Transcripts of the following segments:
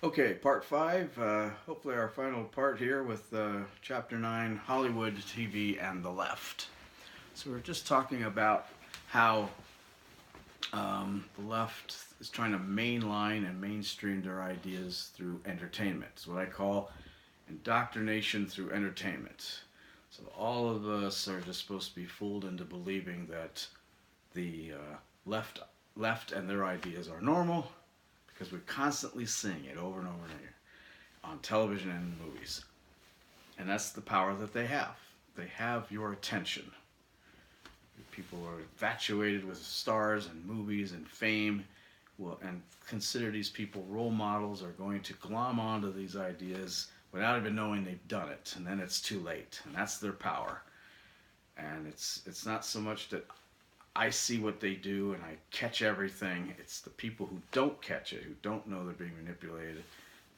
Okay, part five. Hopefully, our final part here with chapter nine Hollywood, TV, and the left. So, we're just talking about how the left is trying to mainline and mainstream their ideas through entertainment. It's what I call indoctrination through entertainment. So, all of us are just supposed to be fooled into believing that the left, left and their ideas are normal because we constantly sing it over and over and over on television and movies. And that's the power that they have. They have your attention. People are infatuated with stars and movies and fame, and consider these people role models, are going to glom onto these ideas without even knowing they've done it. And then it's too late. And that's their power. And it's not so much that I see what they do and I catch everything. It's the people who don't catch it, who don't know they're being manipulated.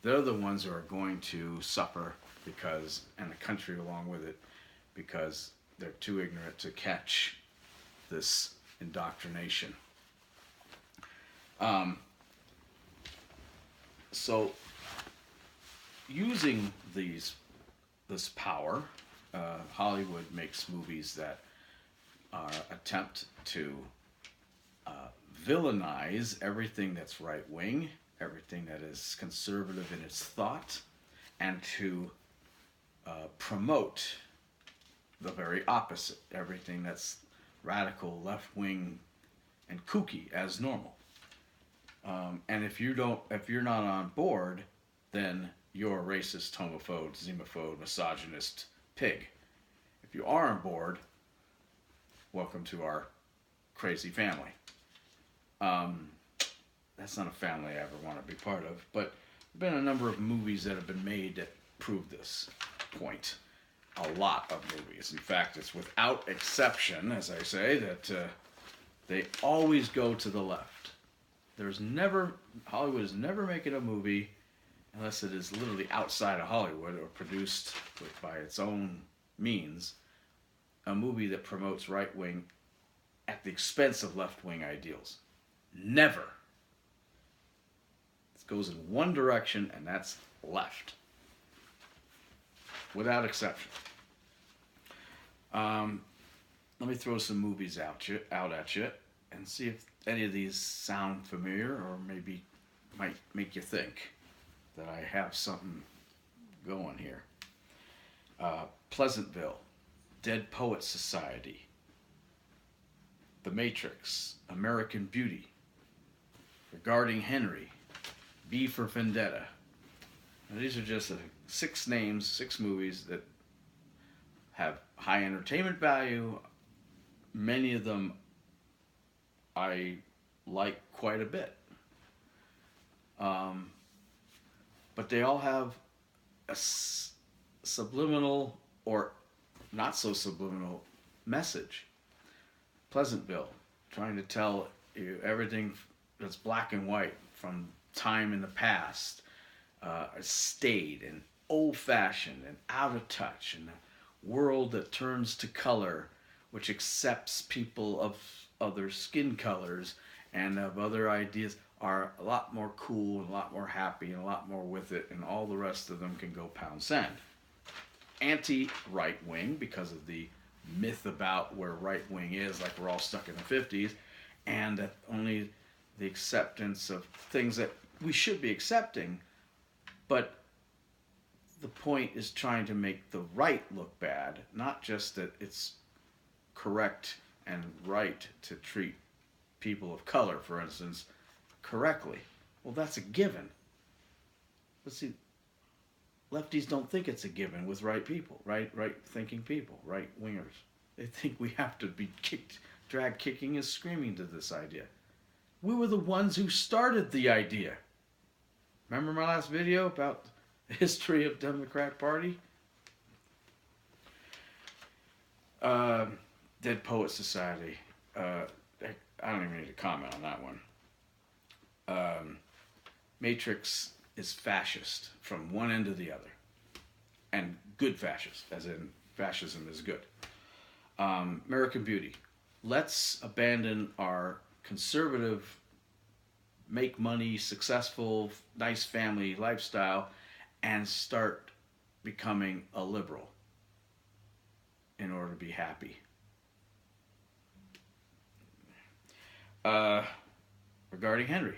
They're the ones who are going to suffer because, and the country along with it, because they're too ignorant to catch this indoctrination. Um, so, using this power, Hollywood makes movies that attempt to villainize everything that's right wing, everything that is conservative in its thought, and to promote the very opposite, everything that's radical, left wing, and kooky as normal. And if you're not on board, then you're a racist, homophobe, xenophobe, misogynist pig. If you are on board, welcome to our crazy family. That's not a family I ever want to be part of, but there have been a number of movies that have been made that prove this point. A lot of movies. In fact, it's without exception, as I say, that they always go to the left. Hollywood is never making a movie unless it is literally outside of Hollywood or produced by its own means, a movie that promotes right wing at the expense of left wing ideals. Never. It goes in one direction, and that's left. Without exception. Let me throw some movies out at you and see if any of these sound familiar or maybe might make you think that I have something going here. Pleasantville, Dead Poets Society, The Matrix, American Beauty, Regarding Henry, V for Vendetta. Now, these are just six names, six movies that have high entertainment value. Many of them I like quite a bit. But they all have a subliminal or not so subliminal message. Pleasantville, trying to tell you everything that's black and white from time in the past, staid and old-fashioned and out of touch, and a world that turns to color, which accepts people of other skin colors and of other ideas, are a lot more cool and a lot more happy and a lot more with it, and all the rest of them can go pound sand. Anti-right wing, because of the myth about where right wing is, like we're all stuck in the 50s, and that only the acceptance of things that we should be accepting, but the point is trying to make the right look bad, not just that it's correct and right to treat people of color, for instance, correctly. Well, that's a given. But see, lefties don't think it's a given with right people, right thinking people, right wingers. They think we have to be dragged kicking and screaming to this idea. We were the ones who started the idea. Remember my last video about the history of Democrat Party? Dead Poets Society. I don't even need to comment on that one. Matrix is fascist from one end to the other. And good fascist, as in fascism is good. American Beauty. Let's abandon our conservative make money, successful, nice family lifestyle, and start becoming a liberal in order to be happy. Uh, Regarding Henry,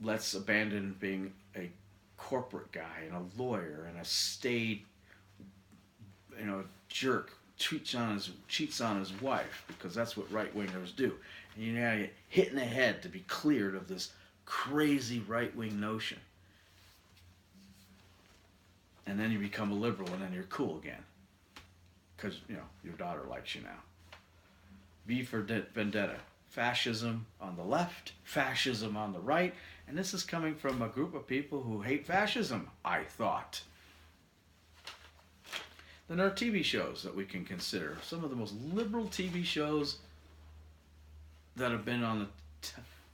let's abandon being a corporate guy and a lawyer and a staid, jerk cheats on his wife because that's what right wingers do. And you now get hit in the head to be cleared of this crazy right wing notion. And then you become a liberal and then you're cool again. Because, your daughter likes you now. V for Vendetta. Fascism on the left, fascism on the right. And this is coming from a group of people who hate fascism, I thought. Then there are TV shows that we can consider. Some of the most liberal TV shows that have been on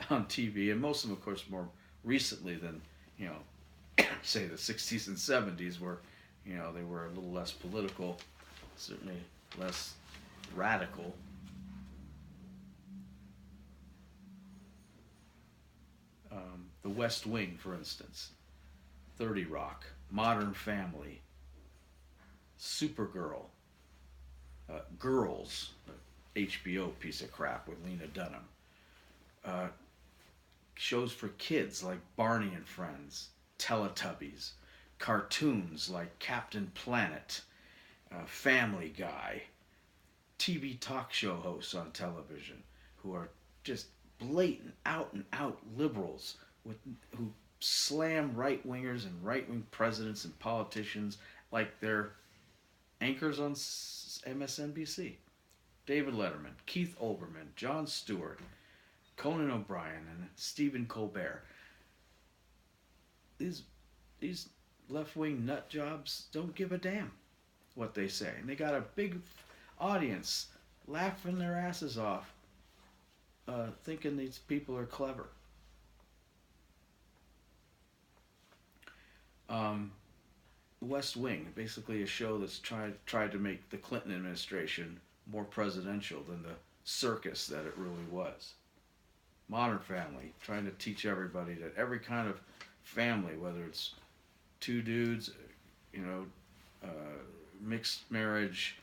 TV, and most of them, of course, more recently than, say the 60s and 70s, where, they were a little less political, certainly less radical. The West Wing, for instance, 30 Rock, Modern Family, Supergirl, Girls, HBO piece of crap with Lena Dunham, shows for kids like Barney and Friends, Teletubbies, cartoons like Captain Planet, Family Guy, TV talk show hosts on television who are just blatant, out and out liberals who slam right wingers and right wing presidents and politicians like they're anchors on MSNBC. David Letterman, Keith Olbermann, Jon Stewart, Conan O'Brien, and Stephen Colbert. These left-wing nut jobs don't give a damn what they say. And they got a big audience laughing their asses off, thinking these people are clever. West Wing, basically a show that's tried to make the Clinton administration more presidential than the circus that it really was. Modern Family, trying to teach everybody that every kind of family, whether it's two dudes, mixed marriage,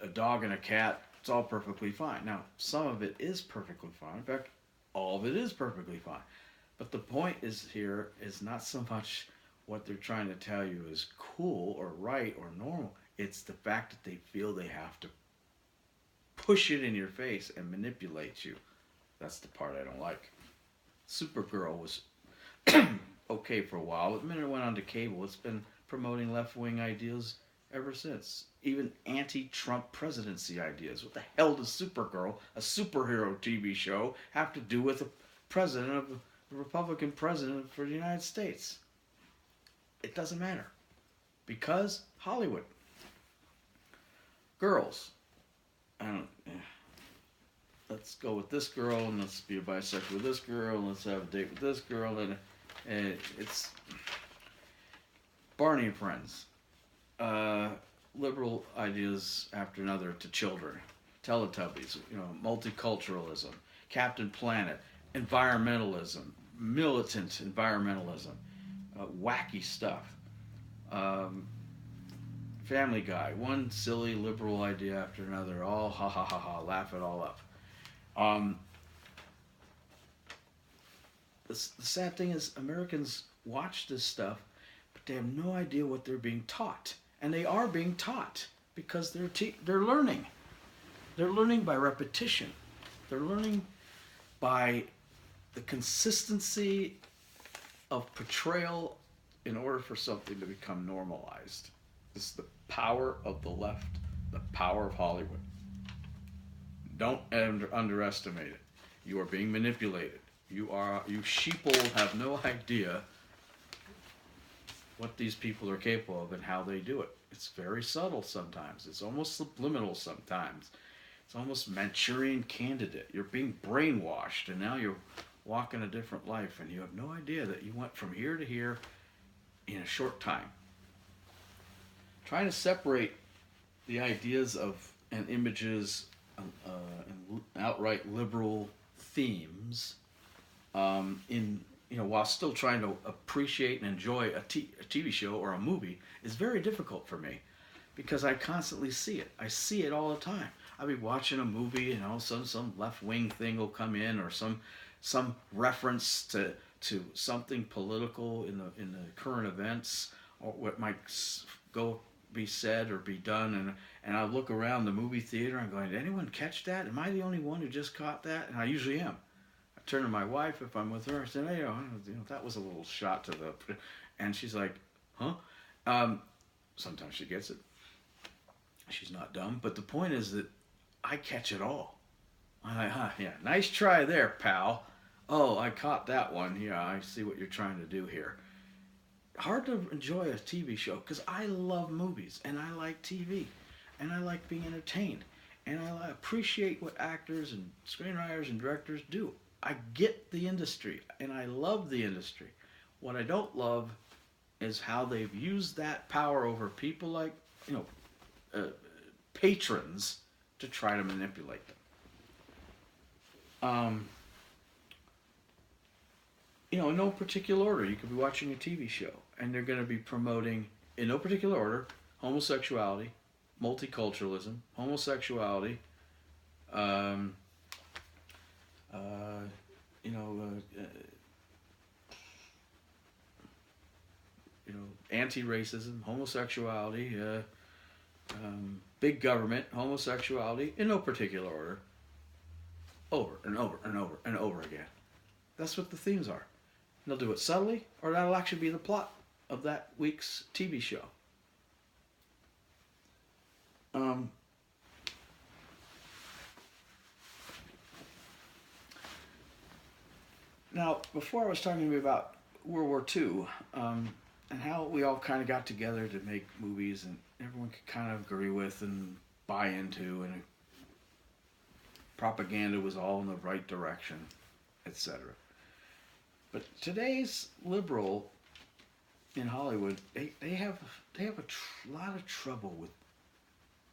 a dog and a cat, it's all perfectly fine. Now, some of it is perfectly fine. In fact, all of it is perfectly fine. But the point is not so much what they're trying to tell you is cool or right or normal. It's the fact that they feel they have to push it in your face and manipulate you. That's the part I don't like. Supergirl was okay for a while, but the minute it went on to cable, it's been promoting left-wing ideas ever since. Even anti-Trump presidency ideas. What the hell does Supergirl, a superhero TV show, have to do with the president of the Republican president for the United States? It doesn't matter. Because Hollywood. Girls. Let's go with this girl, and let's be a bisexual with this girl, and let's have a date with this girl, and it's Barney and Friends. Liberal ideas after another to children. Teletubbies, multiculturalism, Captain Planet, environmentalism, militant environmentalism, wacky stuff. Family Guy, one silly liberal idea after another, all ha ha ha ha, laugh it all up. The sad thing is Americans watch this stuff, but they have no idea what they're being taught. And they are being taught because they're learning. They're learning by repetition. They're learning by the consistency of portrayal in order for something to become normalized. This is the power of the left, the power of Hollywood. Don't underestimate it. You are being manipulated. You sheeple have no idea what these people are capable of and how they do it. It's very subtle sometimes. It's almost subliminal sometimes. It's almost Manchurian Candidate. You're being brainwashed, and now you're walking a different life, and you have no idea that you went from here to here in a short time. Trying to separate the ideas of and images and outright liberal themes in while still trying to appreciate and enjoy a TV show or a movie is very difficult for me because I constantly see it. I see it all the time. I'll be watching a movie and all of a sudden some left wing thing will come in or some reference to something political in the current events or what might go be said or be done, and I look around the movie theater and I'm going, did anyone catch that? Am I the only one who just caught that? And I usually am. I turn to my wife if I'm with her. I said, hey, that was a little shot to the, and she's like, huh? Sometimes she gets it. She's not dumb, but the point is that I catch it all. I'm like, yeah, nice try there, pal. Oh, I caught that one. Yeah, I see what you're trying to do here. Hard to enjoy a TV show because I love movies and I like TV and I like being entertained and I appreciate what actors and screenwriters and directors do. I get the industry and I love the industry. What I don't love is how they've used that power over people like, patrons to try to manipulate them. In no particular order, you could be watching a TV show and they're going to be promoting, in no particular order, homosexuality, multiculturalism, homosexuality, anti-racism, homosexuality, big government, homosexuality, in no particular order, over and over and over and over again. That's what the themes are. They'll do it subtly, or that'll actually be the plot of that week's TV show. Now, before I was talking to you about World War II, and how we all kind of got together to make movies, and everyone could kind of agree with and buy into, and propaganda was all in the right direction, etc. But today's liberal in Hollywood, they have a lot of trouble with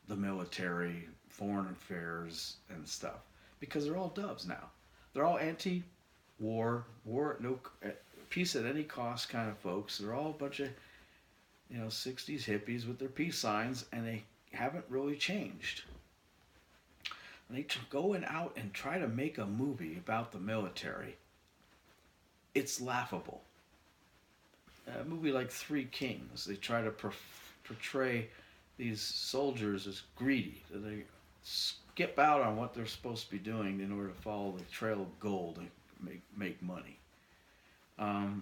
the military, foreign affairs, and stuff because they're all doves now. They're all anti-war, no peace at any cost kind of folks. They're all a bunch of 60s hippies with their peace signs, and they haven't really changed. And they go out and try to make a movie about the military. It's laughable. A movie like Three Kings, they try to portray these soldiers as greedy. They skip out on what they're supposed to be doing in order to follow the trail of gold and make money. And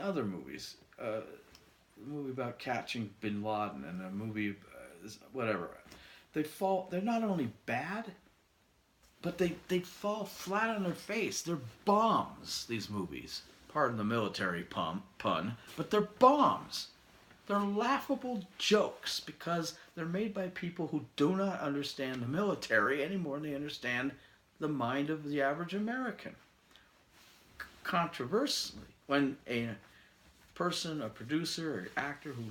other movies. A movie about catching Bin Laden and a movie, whatever. They're not only bad, but they fall flat on their face. They're bombs, these movies. Pardon the military pun, but they're bombs. They're laughable jokes because they're made by people who do not understand the military any more than they understand the mind of the average American. Controversially, when a person, a producer, or actor who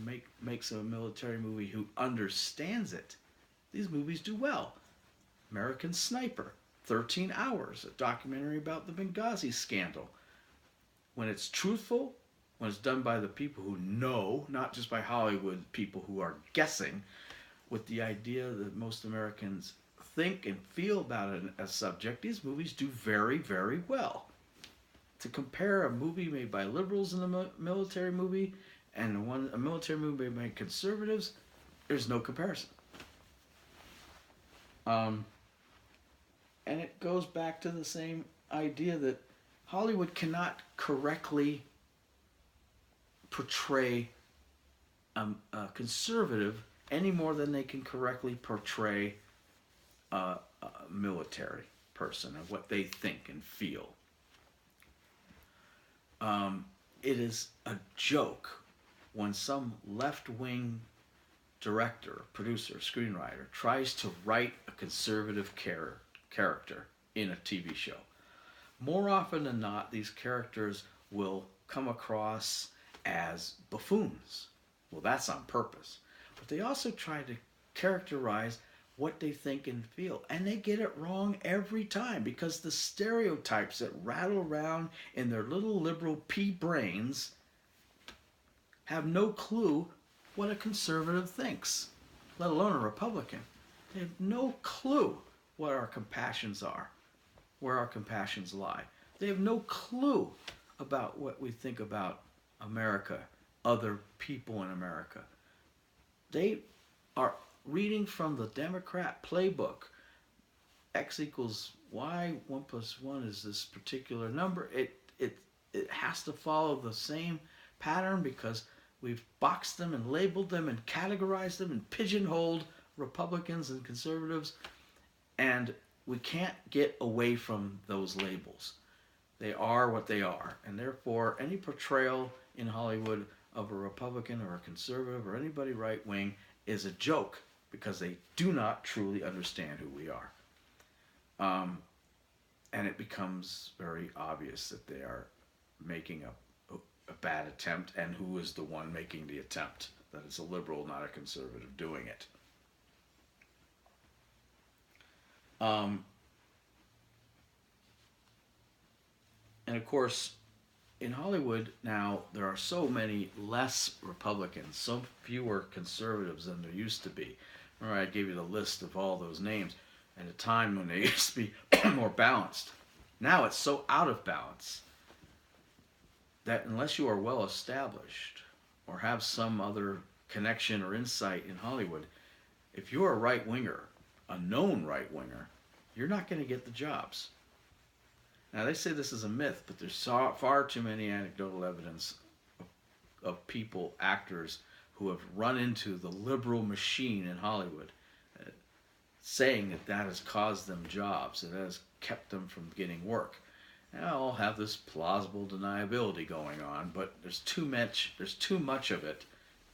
makes a military movie who understands it, these movies do well. American Sniper, 13 Hours, a documentary about the Benghazi scandal. When it's truthful, when it's done by the people who know, not just by Hollywood people who are guessing, with the idea that most Americans think and feel about it as subject, these movies do very, very well. To compare a movie made by liberals in the military movie and a military movie made by conservatives, there's no comparison. And it goes back to the same idea that Hollywood cannot correctly portray a conservative any more than they can correctly portray a military person and what they think and feel. It is a joke when some left-wing director, producer, screenwriter tries to write a conservative character in a TV show. More often than not, these characters will come across as buffoons. Well, that's on purpose. But they also try to characterize what they think and feel. And they get it wrong every time because the stereotypes that rattle around in their little liberal pea brains have no clue what a conservative thinks, let alone a Republican. They have no clue what our compassions are, where our compassions lie. They have no clue about what we think about America, other people in America. They are reading from the Democrat playbook. X equals Y, 1 plus 1 is this particular number. It has to follow the same pattern because we've boxed them and labeled them and categorized them and pigeonholed Republicans and conservatives, and we can't get away from those labels. They are what they are, and therefore any portrayal in Hollywood of a Republican or a conservative or anybody right wing is a joke because they do not truly understand who we are. And it becomes very obvious that they are making a bad attempt, and who is the one making the attempt. That it's a liberal, not a conservative, doing it. And of course, in Hollywood now, there are so many less Republicans, so fewer conservatives than there used to be. Remember, I gave you the list of all those names at a time when they used to be more balanced. Now it's so out of balance that unless you are well established or have some other connection or insight in Hollywood, if you're a right winger, a known right winger, you're not going to get the jobs. Now, they say this is a myth, but there's far too many anecdotal evidence of people, actors, who have run into the liberal machine in Hollywood, saying that that has caused them jobs, that has kept them from getting work. And all have this plausible deniability going on, but there's too much of it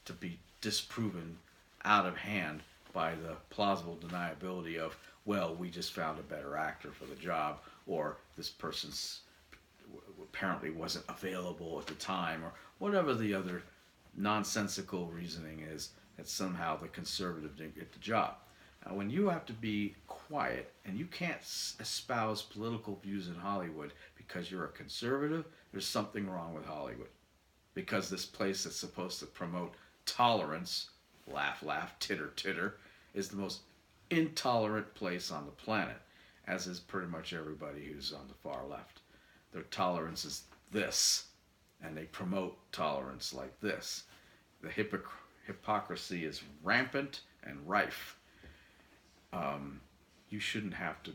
to be disproven out of hand by the plausible deniability of, well, we just found a better actor for the job, or this person's apparently wasn't available at the time, or whatever the other nonsensical reasoning is that somehow the conservative didn't get the job. Now, when you have to be quiet and you can't espouse political views in Hollywood because you're a conservative, there's something wrong with Hollywood. Because this place that's supposed to promote tolerance, laugh, laugh, titter, titter, is the most intolerant place on the planet, as is pretty much everybody who's on the far left. Their tolerance is this, and they promote tolerance like this. The hypocrisy is rampant and rife. You shouldn't have to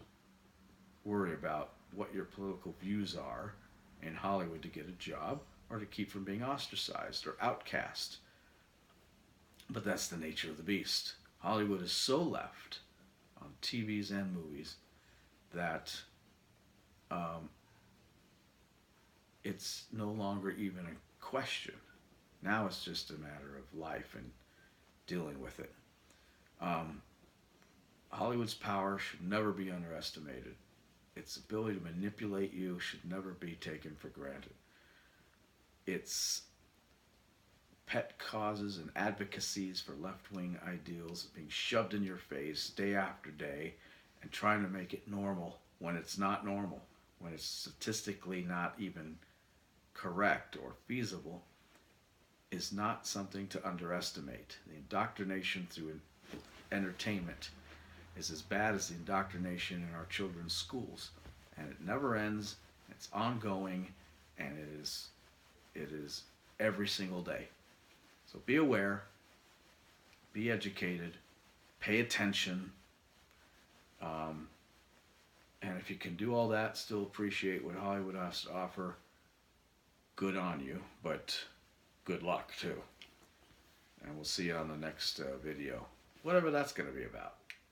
worry about what your political views are in Hollywood to get a job or to keep from being ostracized or outcast. But that's the nature of the beast. Hollywood is so left on TVs and movies that it's no longer even a question. Now it's just a matter of life and dealing with it. Hollywood's power should never be underestimated. Its ability to manipulate you should never be taken for granted. Its pet causes and advocacies for left-wing ideals being shoved in your face day after day and trying to make it normal when it's not normal, when it's statistically not even correct or feasible, is not something to underestimate. The indoctrination through entertainment is as bad as the indoctrination in our children's schools, and it never ends. It's ongoing, and it is every single day. So be aware, be educated, pay attention, and if you can do all that, still appreciate what Hollywood has to offer, good on you, but good luck too. And we'll see you on the next video, whatever that's going to be about.